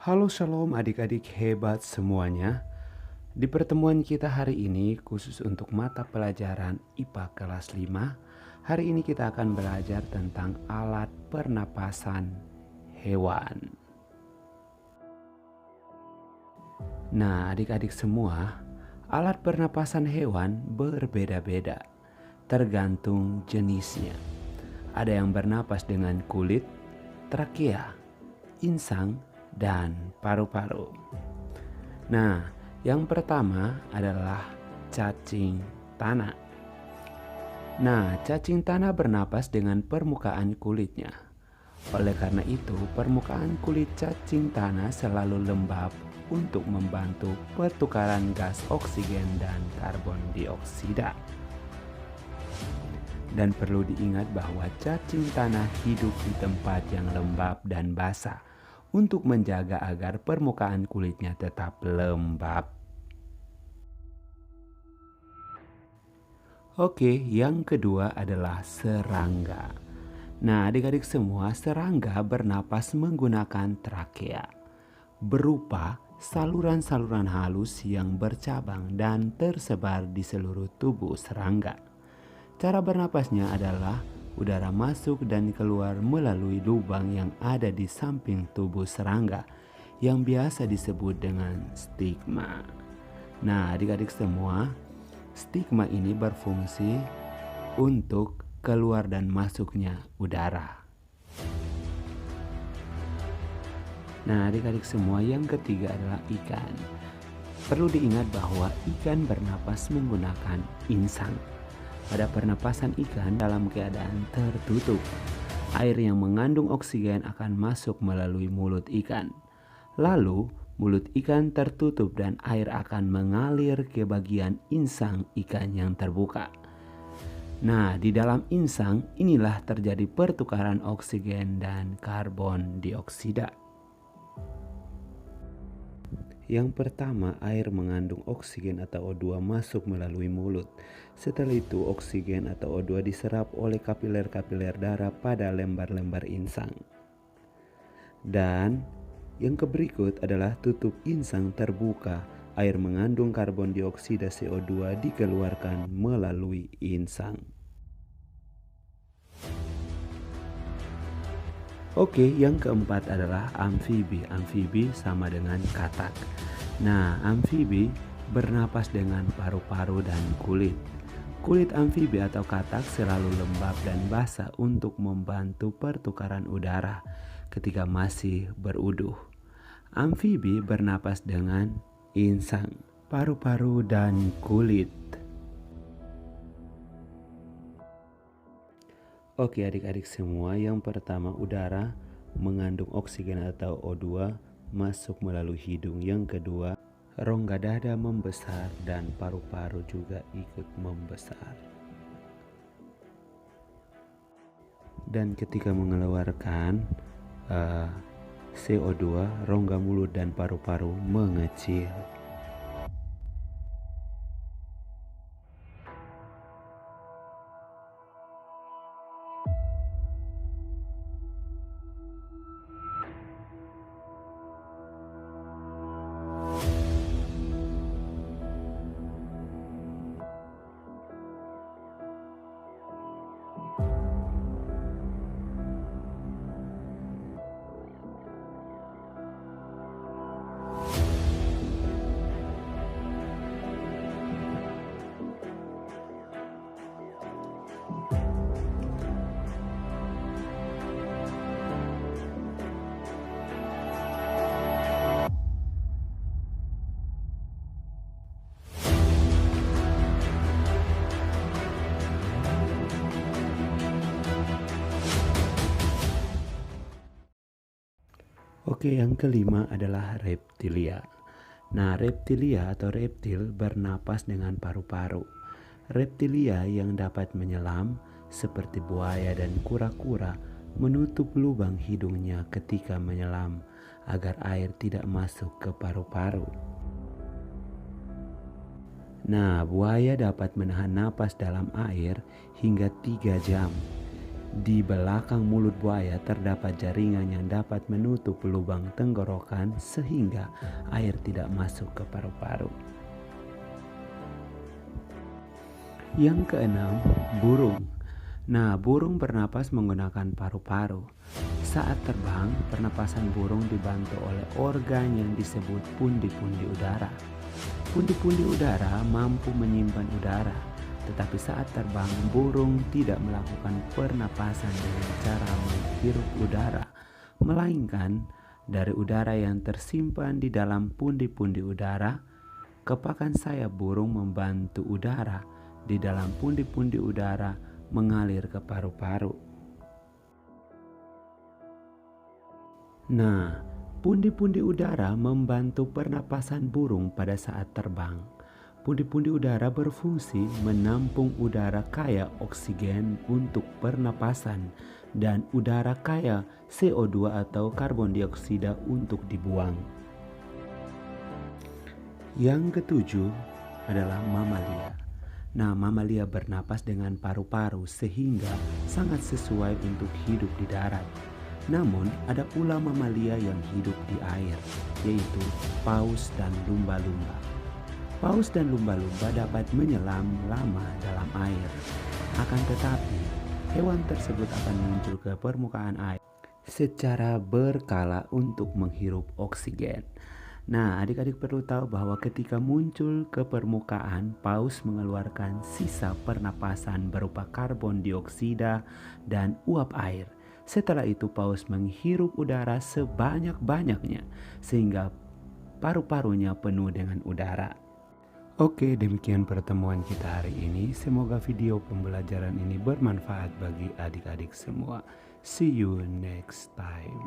Halo shalom adik-adik hebat semuanya. Di pertemuan kita hari ini khusus untuk mata pelajaran IPA kelas 5, hari ini kita akan belajar tentang alat pernapasan hewan. Nah adik-adik semua, alat pernapasan hewan berbeda-beda tergantung jenisnya. Ada yang bernapas dengan kulit, trakea, insang, dan paru-paru. Nah, yang pertama adalah cacing tanah. Nah, cacing tanah bernapas dengan permukaan kulitnya. Oleh karena itu, permukaan kulit cacing tanah selalu lembab untuk membantu pertukaran gas oksigen dan karbon dioksida. Dan perlu diingat bahwa cacing tanah hidup di tempat yang lembab dan basah untuk menjaga agar permukaan kulitnya tetap lembab. Oke, yang kedua adalah serangga. Nah, adik-adik semua, serangga bernapas menggunakan trakea, berupa saluran-saluran halus yang bercabang dan tersebar di seluruh tubuh serangga. Cara bernapasnya adalah udara masuk dan keluar melalui lubang yang ada di samping tubuh serangga yang biasa disebut dengan stigma. Nah, adik-adik semua, stigma ini berfungsi untuk keluar dan masuknya udara. Nah, adik-adik semua, yang ketiga adalah ikan. Perlu diingat bahwa ikan bernapas menggunakan insang. Pada pernapasan ikan dalam keadaan tertutup, air yang mengandung oksigen akan masuk melalui mulut ikan. Lalu, mulut ikan tertutup dan air akan mengalir ke bagian insang ikan yang terbuka. Nah, di dalam insang inilah terjadi pertukaran oksigen dan karbon dioksida. Yang pertama, air mengandung oksigen atau O2 masuk melalui mulut. Setelah itu, oksigen atau O2 diserap oleh kapiler-kapiler darah pada lembar-lembar insang. Dan yang berikut adalah tutup insang terbuka. Air mengandung karbon dioksida CO2 dikeluarkan melalui insang. Oke, yang keempat adalah amfibi. Amfibi sama dengan katak. Nah, amfibi bernapas dengan paru-paru dan kulit. Kulit amfibi atau katak selalu lembab dan basah untuk membantu pertukaran udara ketika masih beruduh. Amfibi bernapas dengan insang, paru-paru, dan kulit. Oke adik-adik semua, yang pertama udara mengandung oksigen atau O2 masuk melalui hidung. Yang kedua, rongga dada membesar dan paru-paru juga ikut membesar. Dan ketika mengeluarkan CO2, rongga mulut dan paru-paru mengecil. Oke, yang kelima adalah reptilia. Nah, reptilia atau reptil bernapas dengan paru-paru. Reptilia yang dapat menyelam seperti buaya dan kura-kura menutup lubang hidungnya ketika menyelam agar air tidak masuk ke paru-paru. Nah, buaya dapat menahan napas dalam air hingga 3 jam. Di belakang mulut buaya terdapat jaringan yang dapat menutup lubang tenggorokan sehingga air tidak masuk ke paru-paru. Yang keenam, burung. Nah, burung bernapas menggunakan paru-paru. Saat terbang, pernapasan burung dibantu oleh organ yang disebut pundi-pundi udara. Pundi-pundi udara mampu menyimpan udara, tetapi saat terbang, burung tidak melakukan pernapasan dengan cara menghirup udara, melainkan dari udara yang tersimpan di dalam pundi-pundi udara, kepakan sayap burung membantu udara di dalam pundi-pundi udara mengalir ke paru-paru. Nah, pundi-pundi udara membantu pernapasan burung pada saat terbang. Pundi-pundi udara berfungsi menampung udara kaya oksigen untuk pernapasan dan udara kaya CO2 atau karbon dioksida untuk dibuang. Yang ketujuh adalah mamalia. Nah, mamalia bernapas dengan paru-paru sehingga sangat sesuai untuk hidup di darat. Namun, ada pula mamalia yang hidup di air, yaitu paus dan lumba-lumba. Paus dan lumba-lumba dapat menyelam lama dalam air. Akan tetapi, hewan tersebut akan muncul ke permukaan air secara berkala untuk menghirup oksigen. Nah, adik-adik perlu tahu bahwa ketika muncul ke permukaan, paus mengeluarkan sisa pernapasan berupa karbon dioksida dan uap air. Setelah itu paus menghirup udara sebanyak-banyaknya sehingga paru-parunya penuh dengan udara. Oke, demikian pertemuan kita hari ini. Semoga video pembelajaran ini bermanfaat bagi adik-adik semua. See you next time.